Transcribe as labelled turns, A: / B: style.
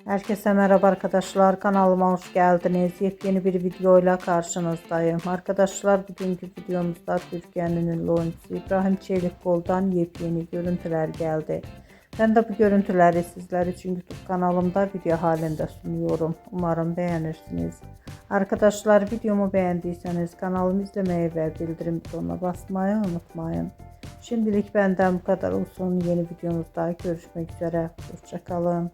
A: Herkese merhaba arkadaşlar, kanalıma hoş geldiniz. Yepyeni bir videoyla karşınızdayım. Arkadaşlar, bugünkü videomuzda Türkiye'nin ünlü oyuncusu İbrahim Çelikkol'dan yepyeni görüntüler geldi. Ben de bu görüntüleri sizler için YouTube kanalımda video halinde sunuyorum. Umarım beğenirsiniz. Arkadaşlar, videomu beğendiyseniz kanalımı izlemeyi ve bildirim butonuna basmayı unutmayın. Şimdilik benden bu kadar olsun. Yeni videomuzda görüşmek üzere. Hoşça kalın.